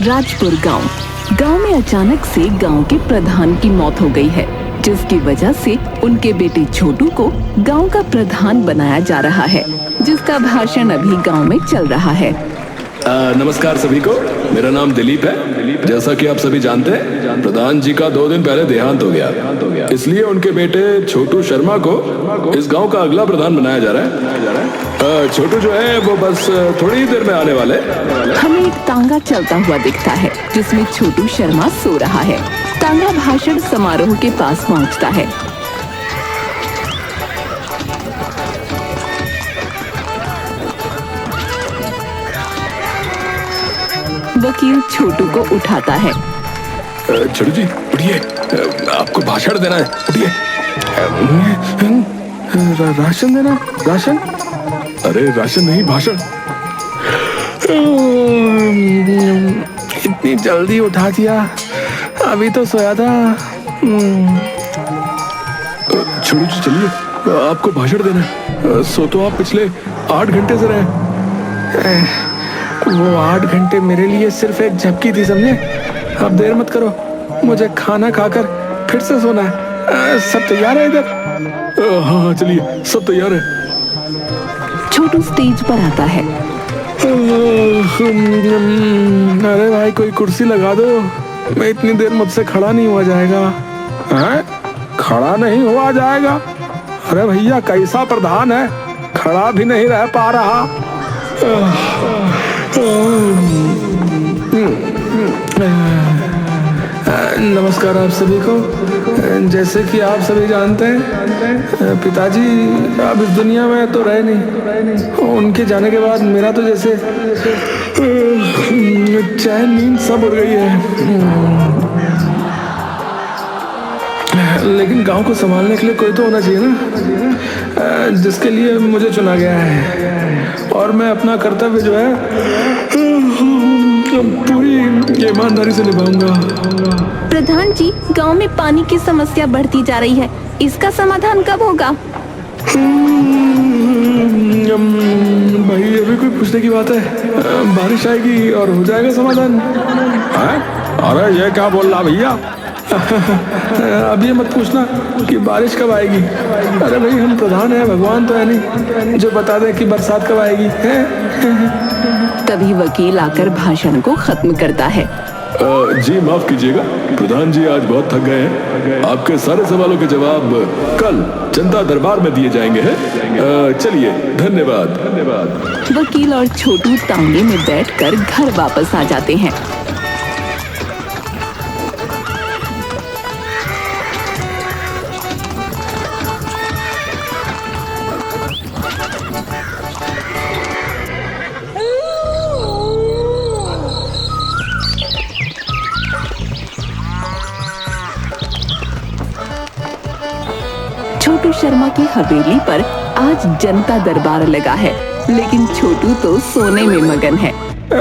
राजपुर गांव में अचानक से गांव के प्रधान की मौत हो गई है, जिसकी वजह से उनके बेटे छोटू को गांव का प्रधान बनाया जा रहा है, जिसका भाषण अभी गांव में चल रहा है। नमस्कार सभी को, मेरा नाम दिलीप है। जैसा कि आप सभी जानते हैं, प्रधान जी का 2 दिन पहले देहांत हो गया, इसलिए उनके बेटे छोटू शर्मा को इस गांव का अगला प्रधान बनाया जा रहा है। छोटू जो है वो बस थोड़ी ही देर में आने वाले। हमें एक तांगा चलता हुआ दिखता है, जिसमें छोटू शर्मा सो रहा है। तांगा भाषण समारोह के पास पहुंचता है। वकील छोटू को उठाता है। छोटू जी उठिए, आपको भाषण देना है, उठिए। राशन देना? राशन? अरे राशन नहीं, भाषण। इतनी जल्दी उठा दिया, अभी तो सोया था। छोटू जी चलिए, आपको भाषण देना है। सो तो आप पिछले 8 घंटे से रहे। वो 8 घंटे मेरे लिए सिर्फ एक झपकी थी, समझे? अब देर मत करो, मुझे खाना खाकर फिर से सोना है। सब तैयार है इधर? हाँ चलिए, सब तैयार है। छोटू स्टेज पर आता है। अरे भाई कोई कुर्सी लगा दो, मैं इतनी देर मुझसे खड़ा नहीं हुआ जाएगा। हैं? खड़ा नहीं हुआ जाएगा? अरे भैया कैसा प्रधान है, खड़ा भी नहीं रह पा रहा। नमस्कार आप सभी को। जैसे कि आप सभी जानते हैं, पिताजी अब इस दुनिया में तो रहे नहीं। उनके जाने के बाद मेरा तो जैसे चैन नींद सब उड़ गई है। लेकिन गांव को संभालने के लिए कोई तो होना चाहिए ना, जिसके लिए मुझे चुना गया है। और मैं अपना कर्तव्य जो है पूरी ईमानदारी से निभाऊंगा। प्रधान जी, गांव में पानी की समस्या बढ़ती जा रही है, इसका समाधान कब होगा? भाई अभी कोई पूछने की बात है? बारिश आएगी और हो जाएगा समाधान। अरे ये क्या बोल रहा भैया? अब ये मत पूछना कि बारिश कब आएगी। अरे भाई हम प्रधान हैं, भगवान तो है नहीं जो बता दे कि बरसात कब आएगी है? तभी वकील आकर भाषण को खत्म करता है। जी माफ कीजिएगा, प्रधान जी आज बहुत थक गए हैं। आपके सारे सवालों के जवाब कल जनता दरबार में दिए जाएंगे हैं। चलिए, धन्यवाद। वकील और छोटू तांगे में बैठकर घर वापस आ जाते हैं। छोटू शर्मा की हवेली पर आज जनता दरबार लगा है, लेकिन छोटू तो सोने में मगन है।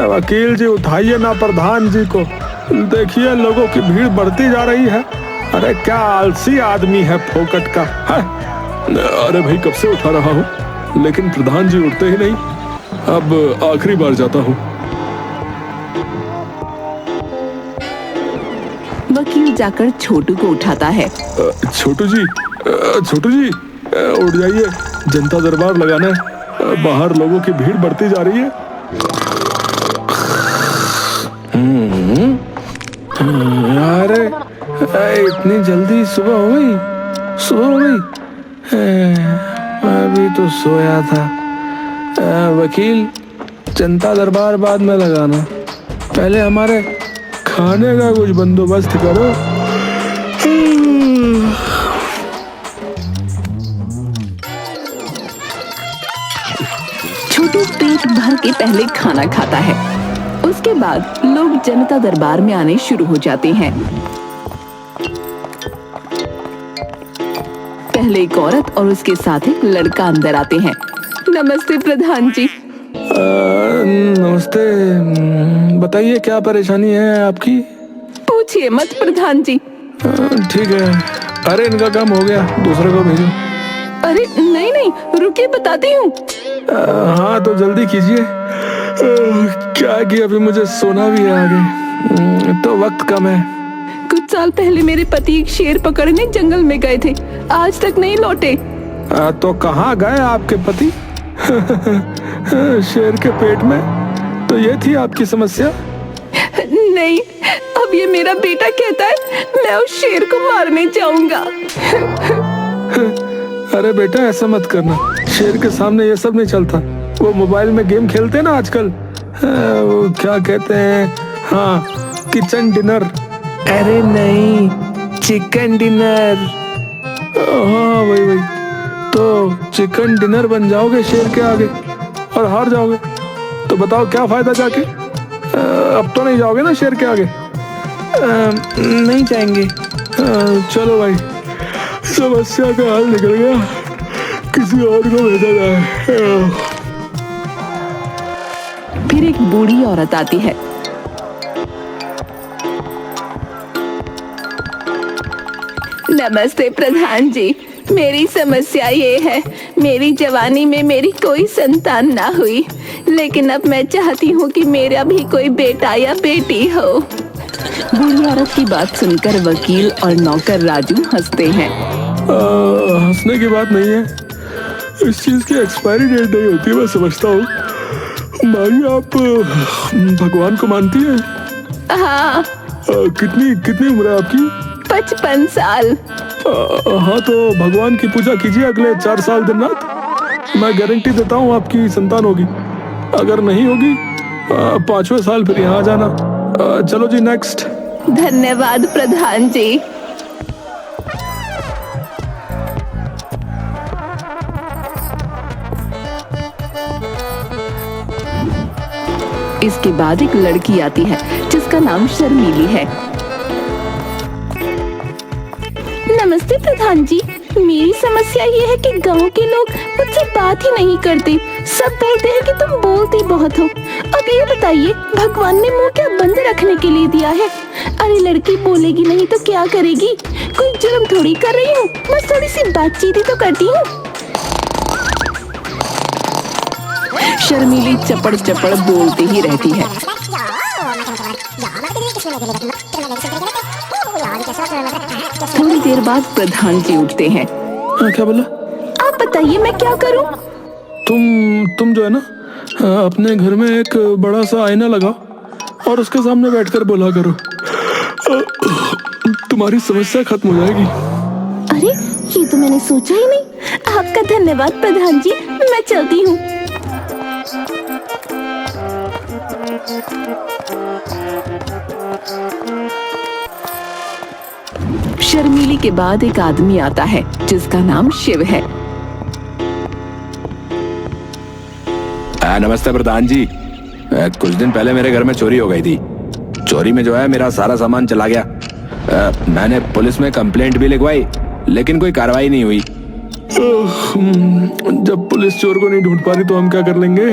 वकील जी उठाइए ना प्रधान जी को, देखिए लोगों की भीड़ बढ़ती जा रही है। अरे क्या आलसी आदमी है फोकट का है? अरे भाई कब से उठा रहा हूँ, लेकिन प्रधान जी उठते ही नहीं। अब आखिरी बार जाता हूँ। वकील जाकर छोटू को उठाता है। छोटू जी उठ जाइए, जनता दरबार लगाना है। बाहर लोगों की भीड़ बढ़ती जा रही है। अरे इतनी जल्दी सुबह हो गई? अभी तो सोया था। वकील, जनता दरबार बाद में लगाना, पहले हमारे खाने का कुछ बंदोबस्त करो। छोटू पेट भर के पहले खाना खाता है, उसके बाद लोग जनता दरबार में आने शुरू हो जाते हैं। पहले एक औरत और उसके साथ एक लड़का अंदर आते हैं। नमस्ते प्रधान जी। नमस्ते, बताइए क्या परेशानी है आपकी? पूछिए मत प्रधान जी। ठीक है, अरे इनका काम हो गया, दूसरे को भेजो। अरे नहीं, रुकिए बताती हूँ। हाँ तो जल्दी कीजिए। क्या कि अभी मुझे सोना भी है आगे। तो वक्त कम है। कुछ साल पहले मेरे पति एक शेर पकड़ने जंगल में गए थे, आज तक नहीं लौटे। तो कहाँ गए आपके पति? शेर के पेट में? तो ये थी आपकी समस्या? नहीं, अब ये मेरा बेटा कहता है मैं उस शेर को मारने जाऊंगा। अरे बेटा ऐसा मत करना, शेर के सामने ये सब नहीं चलता। वो मोबाइल में गेम खेलते हैं ना आजकल, वो क्या कहते हैं, हाँ, किचन डिनर। अरे नहीं, चिकन डिनर। हाँ वही वही। तो चिकन डिनर बन जाओगे शेर के आगे और हार जाओगे, तो बताओ क्या फायदा जाके? अब तो नहीं जाओगे ना शेर के आगे? नहीं जाएंगे। चलो भाई, समस्या का हल निकल गया, किसी और को भेजा जाए। फिर एक बूढ़ी औरत आती है। नमस्ते प्रधान जी, मेरी समस्या ये है, मेरी जवानी में मेरी कोई संतान ना हुई, लेकिन अब मैं चाहती हूँ कि मेरा भी कोई बेटा या बेटी हो। बूढ़ी औरत की बात सुनकर वकील और नौकर राजू हंसते हैं। हंसने की बात नहीं है, इस चीज की एक्सपायरी डेट नहीं होती, मैं समझता हूँ। भाई आप भगवान को मानती हैं? हाँ। कितनी उम्र है आपकी? 55 साल। हाँ तो भगवान की पूजा कीजिए अगले 4 साल दिन रात, मैं गारंटी देता हूँ आपकी संतान होगी। अगर नहीं होगी 5वें साल फिर यहाँ आ जाना। चलो जी नेक्स्ट। धन्यवाद प्रधान जी। इसके बाद एक लड़की आती है जिसका नाम शर्मीली है। नमस्ते प्रधान जी, मेरी समस्या ये है कि गांव के लोग मुझसे बात ही नहीं करते, सब बोलते हैं कि तुम बोलती बहुत हो। अब ये बताइए, भगवान ने मुंह क्या बंद रखने के लिए दिया है? अरे लड़की बोलेगी नहीं तो क्या करेगी? कोई जुर्म थोड़ी कर रही हूँ, बस थोड़ी सी बातचीत ही तो करती हूँ। शर्मीली चपड़ चपड़ बोलती ही रहती है। थोड़ी देर बाद प्रधान जी उठते हैं। क्या बोला? आप बताइए मैं क्या करूं? तुम जो है ना, अपने घर में एक बड़ा सा आईना लगाओ और उसके सामने बैठकर बोला करो, तुम्हारी समस्या खत्म हो जाएगी। अरे ये तो मैंने सोचा ही नहीं। आपका धन्यवाद प्रधान जी, मैं चलती हूँ। शर्मीली के बाद एक आदमी आता है जिसका नाम शिव है। नमस्ते प्रधान जी, कुछ दिन पहले मेरे घर में चोरी हो गई थी। चोरी में जो है मेरा सारा सामान चला गया। मैंने पुलिस में कंप्लेंट भी लिखवाई, लेकिन कोई कार्रवाई नहीं हुई। जब पुलिस चोर को नहीं ढूंढ पा रही तो हम क्या कर लेंगे?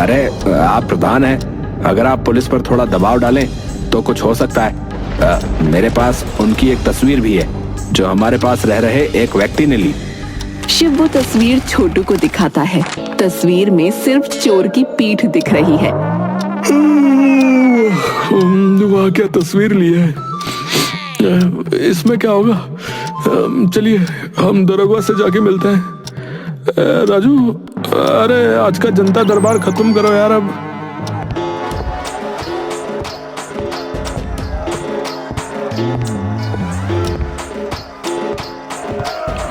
अरे आप प्रधान हैं, अगर आप पुलिस पर थोड़ा दबाव डालें तो कुछ हो सकता है। मेरे पास उनकी एक तस्वीर भी है जो हमारे पास रह रहे एक व्यक्ति ने ली। शिव वो तस्वीर छोटू को दिखाता है। तस्वीर में सिर्फ चोर की पीठ दिख रही है। वाह क्या तस्वीर ली है, इसमें क्या होगा? चलिए हम दरोगा से जाके मिलते हैं। राजू, अरे आज का जनता दरबार खत्म करो यार अब।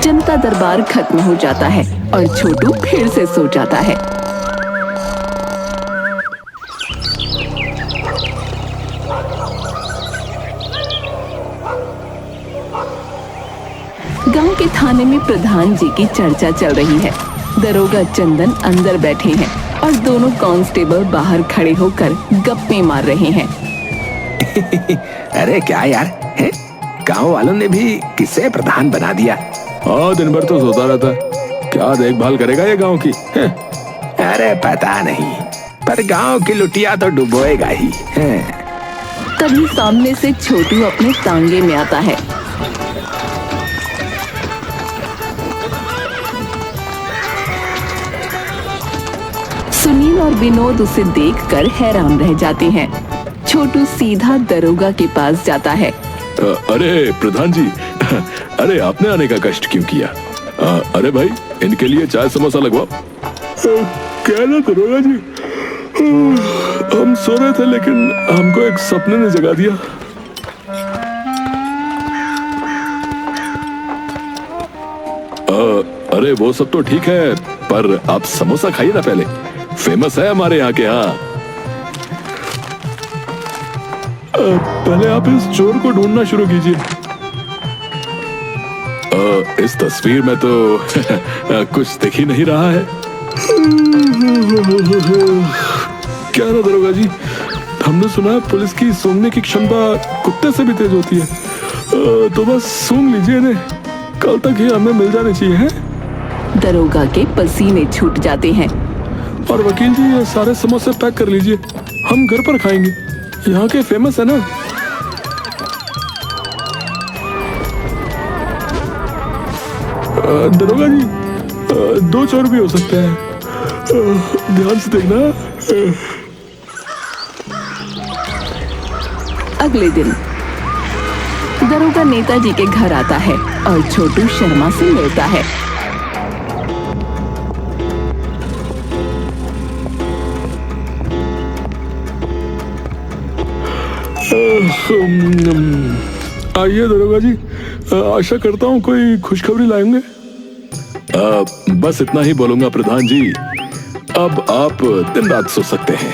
जनता दरबार खत्म हो जाता है और छोटू फिर से सो जाता है। गांव के थाने में प्रधान जी की चर्चा चल रही है। दरोगा चंदन अंदर बैठे हैं और दोनों कांस्टेबल बाहर खड़े होकर गप्पे मार रहे हैं। अरे क्या यार, गांव वालों ने भी किसे प्रधान बना दिया? हाँ दिन भर तो सोता रहता है, क्या देखभाल करेगा ये गांव की? अरे पता नहीं, पर गांव की लुटिया तो डुबोएगा ही। तभी सामने से छोटू अपने तांगे में आता है। सुनील और विनोद उसे देखकर हैरान रह जाते हैं। छोटू सीधा दरोगा के पास जाता है। अरे प्रधान जी, अरे आपने आने का कष्ट क्यों किया? अरे भाई, इनके लिए चाय समोसा लगवाओ। क्या ना दरोगा जी, हम सो रहे थे लेकिन हमको एक सपने ने जगा दिया। अरे वो सब तो ठीक है, पर आप समोसा खाइए ना पहले, फेमस है हमारे यहाँ के। यहाँ पहले आप इस चोर को ढूंढना शुरू कीजिए। इस तस्वीर में तो कुछ दिख ही नहीं रहा है। क्या ना दरोगा जी, हमने सुना है पुलिस की सूंघने की क्षमता कुत्ते से भी तेज होती है। तो बस सूंघ लीजिए इन्हें, कल तक ही हमें मिल जाने चाहिए हैं। दरोगा के पसीने छूट जाते हैं। और वकील जी, ये सारे समोसे पैक कर लीजिए, हम घर पर खाएंगे, यहाँ के फेमस है ना। दरोगा जी, 2 चोर भी हो सकते हैं, ध्यान से देखना। अगले दिन दरोगा नेताजी के घर आता है और छोटू शर्मा से मिलता है। आइए दरोगा जी, आशा करता हूँ कोई खुशखबरी लाएंगे। बस इतना ही बोलूंगा प्रधान जी, अब आप दिन रात सो सकते हैं।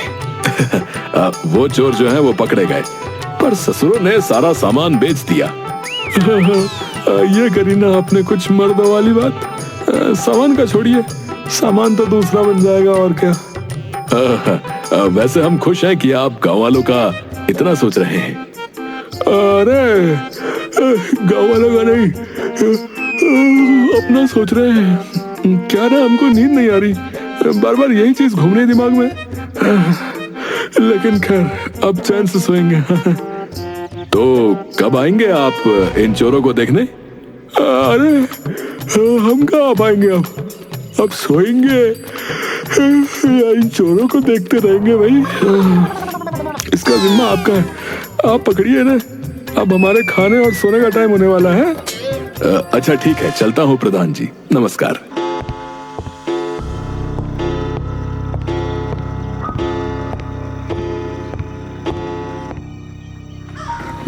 वो चोर जो है वो पकड़े गए, पर ससुरों ने सारा सामान बेच दिया। ये करी ना आपने कुछ मर्दों वाली बात। सामान का छोड़िए, सामान तो दूसरा बन जाएगा और क्या। वैसे हम खुश हैं कि आप गांव वालों का इतना सोच रहे हैं। अरे गांव वालों का नहीं, अपना सोच रहे हैं। क्या ना, हमको नींद नहीं आ रही, बार बार यही चीज घूम रही दिमाग में। लेकिन खैर, अब चैन से सोएंगे। तो कब आएंगे आप इन चोरों को देखने? अरे हम कहाँ आ पाएंगे, अब सोएंगे या इन चोरों को देखते रहेंगे? भाई, इसका जिम्मा आपका है, आप पकड़िए ना। अब हमारे खाने और सोने का टाइम होने वाला है। अच्छा ठीक है, चलता हूँ प्रधान जी, नमस्कार।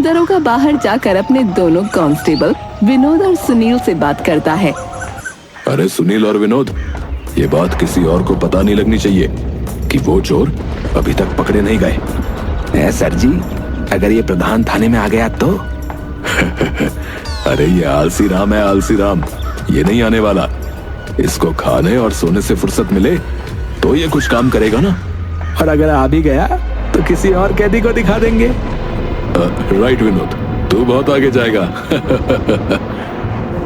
दरोगा बाहर जाकर अपने दोनों कांस्टेबल विनोद और सुनील से बात करता है। अरे सुनील और विनोद, ये बात किसी और को पता नहीं लगनी चाहिए कि वो चोर अभी तक पकड़े नहीं गए। सर जी, अगर ये प्रधान थाने में आ गया तो? अरे ये आलसी राम है, आलसी राम, ये नहीं आने वाला। इसको खाने और सोने से फुर्सत मिले तो ये कुछ काम करेगा ना। और अगर आ भी गया तो किसी और कैदी को दिखा देंगे। राइट विनोद, तू बहुत आगे जाएगा।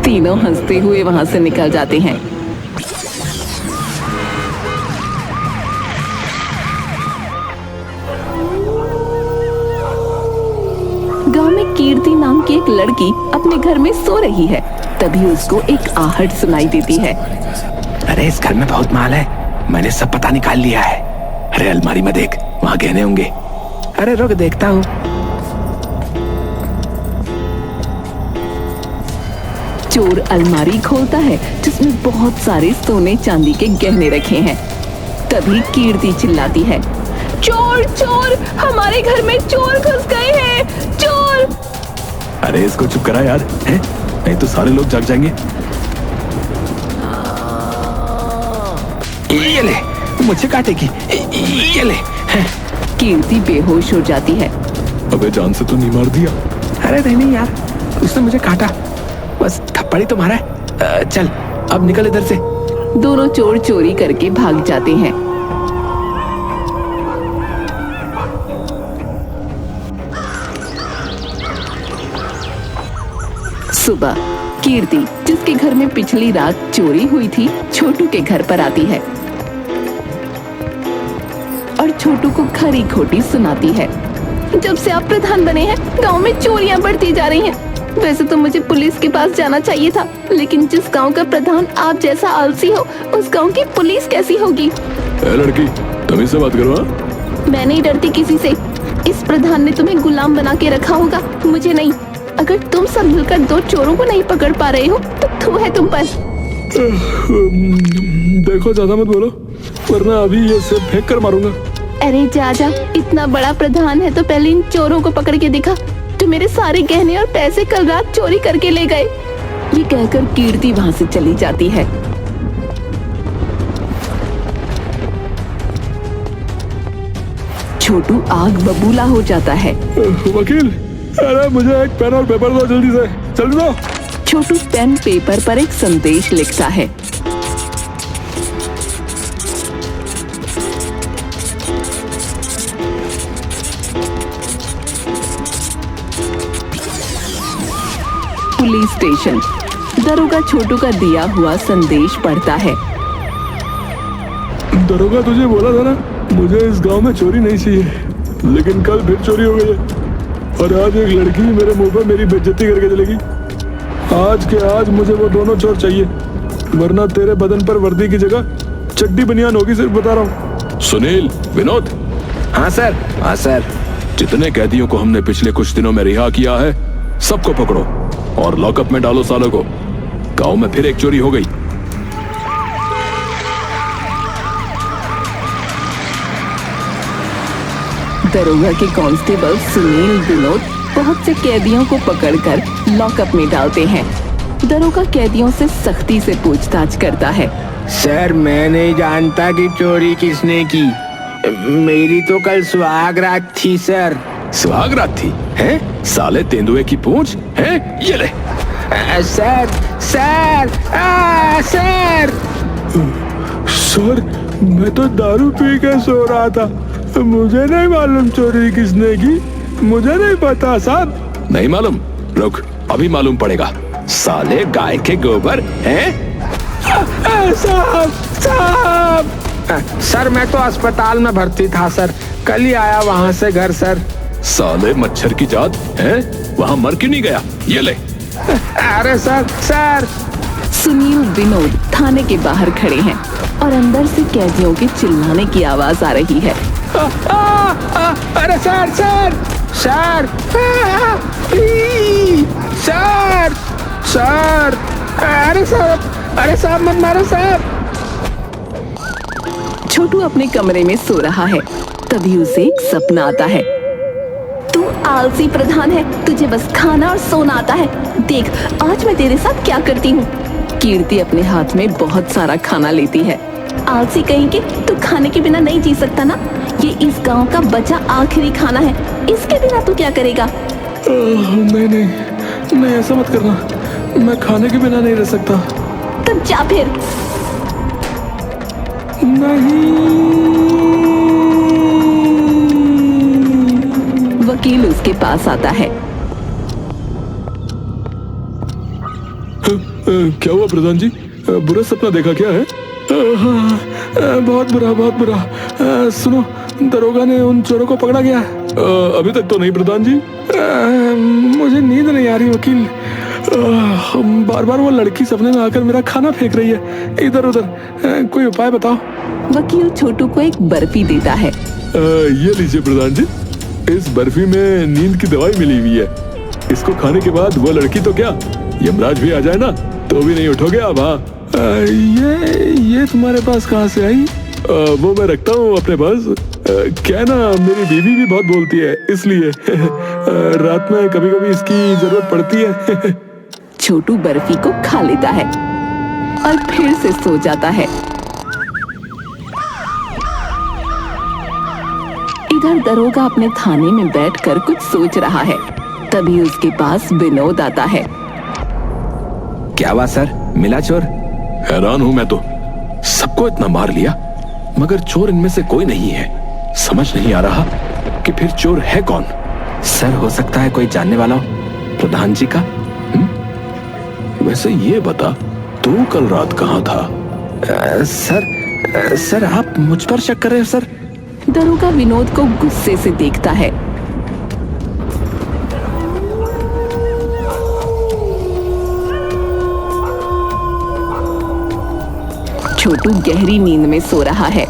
तीनों हंसते हुए वहां से निकल जाते हैं। गांव में कीर्ति नाम की एक लड़की अपने घर में सो रही है। तभी उसको एक आहट सुनाई देती है। अरे इस घर में बहुत माल है, मैंने सब पता निकाल लिया है। अरे अलमारी में देख, वहां गहने होंगे। अरे रुक, देखता हूँ। चोर अलमारी खोलता है जिसमें बहुत सारे सोने चांदी के गहने रखे हैं। तभी कीर्ति चिल्लाती है, चोर चोर, हमारे घर में चोर घुस गए हैं, चोर। अरे इसको चुप करा यार, है? नहीं तो सारे लोग जाग जाएंगे। ये ले, मुझे काटेगी, ये ले। कीर्ति बेहोश हो जाती है। अबे जान से तो नहीं मार दिया? अरे नहीं यार, उसने मुझे काटा, बस थप्पड़ ही तो मारा है। चल अब निकल इधर से। दोनों चोर चोरी करके भाग जाते हैं। सुबह कीर्ति, जिसके घर में पिछली रात चोरी हुई थी, छोटू के घर पर आती है और छोटू को खरी खोटी सुनाती है। जब से आप प्रधान बने हैं, गांव में चोरियां बढ़ती जा रही हैं। वैसे तो मुझे पुलिस के पास जाना चाहिए था, लेकिन जिस गांव का प्रधान आप जैसा आलसी हो, उस गांव की पुलिस कैसी होगी? लड़की, तुम इससे बात करो। मैं नहीं डरती किसी से। इस प्रधान ने तुम्हें गुलाम बना के रखा होगा, मुझे नहीं। अगर तुम सब मिलकर 2 चोरों को नहीं पकड़ पा रहे हो तो थू है तुम पर। देखो ज्यादा मत बोलो, वरना अभी ये सेब फेंक कर मारूंगा। अरे जा, इतना बड़ा प्रधान है तो पहले इन चोरों को पकड़ के दिखा जो मेरे सारे गहने और पैसे कल रात चोरी करके ले गए। ये कहकर कीर्ति वहाँ से चली जाती है। छोटू आग बबूला हो जाता है। वकील, अरे मुझे एक पेन और पेपर दो, जल्दी से, जल्दी दो। छोटू पेन पेपर पर एक संदेश लिखता है। Police station. दरोगा छोटू का दिया हुआ संदेश पढ़ता है। दरोगा, तुझे बोला था ना मुझे इस गांव में चोरी नहीं चाहिए, लेकिन कल फिर चोरी हो गई है और आज एक लड़की मेरे मुंह पर मेरी बेइज्जती करके चलेगी। आज के आज मुझे वो दोनों चोर चाहिए, वरना तेरे बदन पर वर्दी की जगह चड्डी बनियान होगी, सिर्फ बता रहा हूँ। सुनील, विनोद। हाँ सर, हाँ सर। जितने कैदियों को हमने पिछले कुछ दिनों में रिहा किया है, सबको पकड़ो और लॉकअप में डालो सालों को। गांव में फिर एक चोरी हो गई। दरोगा के कांस्टेबल सुनील, विनोद बहुत से कैदियों को पकड़कर लॉकअप में डालते हैं। दरोगा कैदियों से सख्ती से पूछताछ करता है। सर, मैं नहीं जानता कि चोरी किसने की। मेरी तो कल सुहागरात थी सर। सुहागरात थी? हैं? साले तेंदुए की पूंछ हैं? ये ले। Sir, sir, sir. सर, मैं तो दारू पी के सो रहा था, मुझे नहीं मालूम चोरी किसने की, मुझे नहीं पता साहब। नहीं मालूम? रुक, अभी मालूम पड़ेगा। साले गाय के गोबर हैं? साहब, साहब। सर, मैं तो अस्पताल में भर्ती था सर, कल ही आया वहाँ से घर सर। साले मच्छर की जात हैं? वहाँ मर क्यों नहीं गया? ये ले। अरे सर, सर। सुनील, विनोद थाने के बाहर खड़े हैं और अंदर से कैदियों के चिल्लाने की आवाज आ रही है। अरे sir, sir, sir, sir, sir, अरे सर, अरे साहब मत मारो साहब। छोटू अपने कमरे में सो रहा है, तभी उसे एक सपना आता है। तू आलसी प्रधान है, तुझे बस खाना और सोना आता है। देख आज मैं तेरे साथ क्या करती हूँ। कीर्ति अपने हाथ में बहुत सारा खाना लेती है। आलसी कहीं के, तू खाने के बिना नहीं जी सकता ना। ये इस गांव का बचा आखिरी खाना है, इसके बिना तू क्या करेगा? नहीं, ऐसा मत करना, मैं खाने के बिना नहीं रह सकता। तब जा फिर। नहीं। वकील उसके पास आता है। क्या हुआ प्रधान जी, बुरा सपना देखा क्या है? बहुत बुरा, बहुत बुरा। सुनो, दरोगा ने उन चोरों को पकड़ा गया। अभी तक तो नहीं प्रधान जी। मुझे नींद नहीं आ रही वकील। बार बार वो लड़की सपने में आकर मेरा खाना फेंक रही है इधर उधर। कोई उपाय बताओ। वकील छोटू को एक बर्फी देता है। ये लीजिए प्रधान जी, इस बर्फी में नींद की दवाई मिली हुई है। इसको खाने के बाद वो लड़की तो क्या, यमराज भी आ जाए ना तो भी नहीं उठोगे आप। हाँ, ये तुम्हारे पास कहाँ से आई? वो मैं रखता हूँ अपने पास। क्या ना, मेरी बीवी भी बहुत बोलती है, इसलिए रात में कभी कभी इसकी जरूरत पड़ती है। छोटू बर्फी को खा लेता है और फिर से सो जाता है। इधर दरोगा अपने थाने में बैठकर कुछ सोच रहा है, तभी उसके पास विनोद आता है। क्या हुआ सर, मिला चोर? हैरान हूं मैं तो, सबको इतना मार लिया मगर चोर इनमें से कोई नहीं है। समझ नहीं आ रहा कि फिर चोर है कौन। सर, हो सकता है कोई जानने वाला हो प्रधान जी का। वैसे ये बता, तू कल रात कहाँ था? सर आप मुझ पर शक कर रहे हो सर? दरोगा विनोद को गुस्से से देखता है। छोटू गहरी नींद में सो रहा है,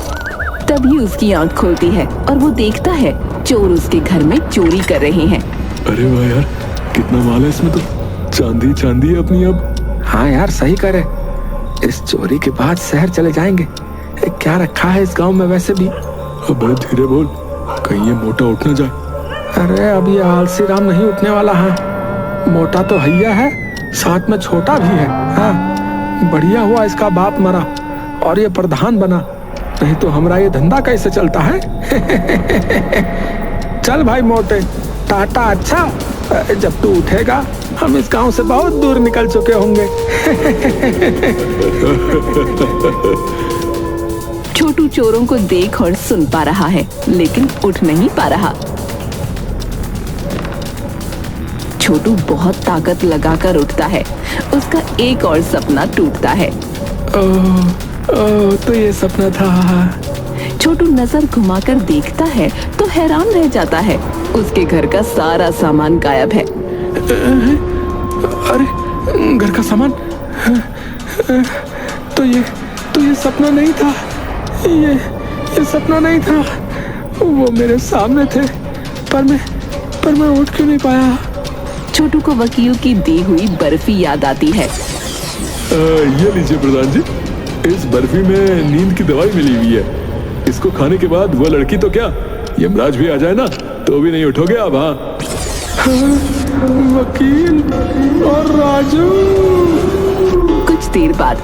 तभी उसकी आंख खुलती है और वो देखता है चोर उसके घर में चोरी कर रहे हैं। अरे वाह यार, कितना माल है इसमें तो। चांदी चांदी है अपनी अब। हाँ यार सही करे, इस चोरी के बाद शहर चले जाएंगे। क्या रखा है इस गांव में वैसे भी? अब धीरे बोल, कहीं ये मोटा उठ ना जाए। अरे अब ये आलसी राम नहीं उठने वाला है। मोटा तो हैया है, साथ में छोटा भी है। हाँ, बढ़िया हुआ इसका बाप मरा और ये प्रधान बना, नहीं तो हमारा ये धंधा कैसे चलता है। चल भाई मोटे, टाटा। अच्छा, जब तू उठेगा हम इस गांव से बहुत दूर निकल चुके होंगे। छोटू चोरों को देख और सुन पा रहा है, लेकिन उठ नहीं पा रहा। छोटू बहुत ताकत लगाकर उठता है। उसका एक और सपना टूटता है। तो ये सपना था। छोटू नजर घुमाकर देखता है तो हैरान रह जाता है। उसके घर का सारा सामान गायब है। अरे, घर का सामान? तो ये सपना नहीं था। ये सपना नहीं था। वो मेरे सामने थे, पर मैं उठ क्यों नहीं पाया? छोटू को वकील की दी हुई बर्फी याद आती है। ये लीजिए प्रधान जी, इस बर्फी में नींद की दवाई मिली हुई है। इसको खाने के बाद वो लड़की तो क्या, यमराज भी आ जाए ना तो भी नहीं उठोगे आप। हाँ, वकील और राजू। कुछ देर बाद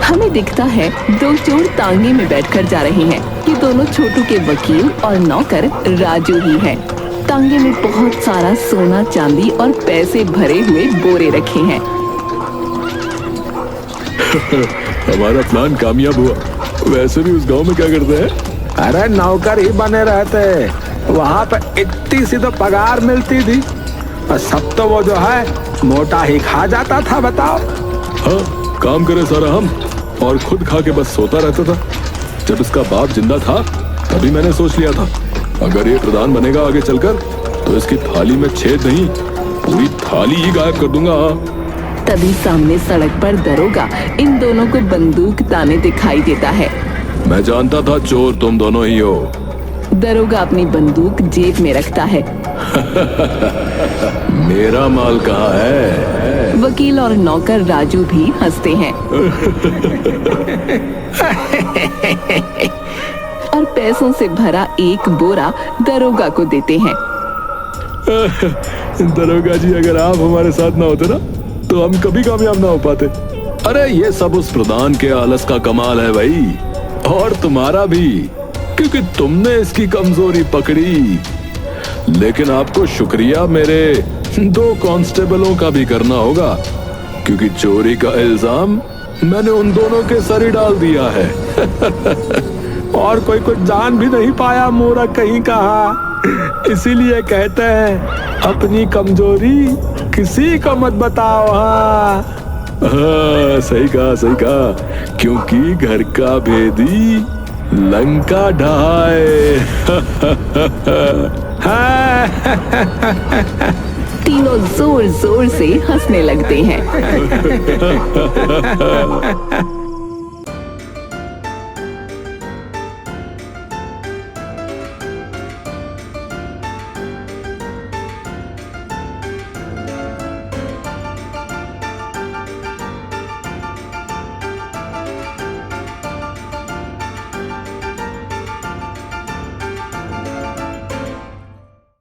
हमें दिखता है दो चोर तांगे में बैठकर जा रहे हैं। ये दोनों छोटू के वकील और नौकर राजू ही हैं। तांगे में बहुत सारा सोना चांदी और पैसे भरे हुए बोरे रखे हैं। हमारा प्लान कामयाब हुआ। वैसे भी उस गांव में क्या करते हैं? अरे नौकर ही बने रहते। वहाँ पे इतनी सी तो पगार मिलती थी और सब तो वो जो है मोटा ही खा जाता था। बताओ। हाँ, काम करे सारा हम और खुद खा के बस सोता रहता था। जब इसका बाप जिंदा था तभी मैंने सोच लिया था, अगर ये प्रधान बनेगा आगे चलकर तो इसकी थाली में छेद नहीं, पूरी थाली ही गायब कर दूंगा। तभी सामने सड़क पर दरोगा इन दोनों को बंदूक ताने दिखाई देता है। मैं जानता था चोर तुम दोनों ही हो। दरोगा अपनी बंदूक जेब में रखता है। मेरा माल कहाँ है? वकील और नौकर राजू भी हंसते हैं और पैसों से भरा एक बोरा दरोगा को देते हैं। दरोगा जी, अगर आप हमारे साथ ना होते ना तो हम कभी कामयाब ना हो पाते। अरे ये सब उस प्रधान के आलस का कमाल है भाई, और तुम्हारा भी, क्योंकि तुमने इसकी कमजोरी पकड़ी। लेकिन आपको शुक्रिया मेरे दो कांस्टेबलों का भी करना होगा, क्योंकि चोरी का इल्जाम मैंने उन दोनों के सर ही डाल दिया है। और कोई कुछ जान भी नहीं पाया, मूर्ख कहीं कहा। इसीलिए कहते हैं अपनी कमजोरी किसी को मत बताओ। हाँ, सही कहा, क्योंकि घर का भेदी लंका ढाए। तीनों जोर जोर से हंसने लगते हैं।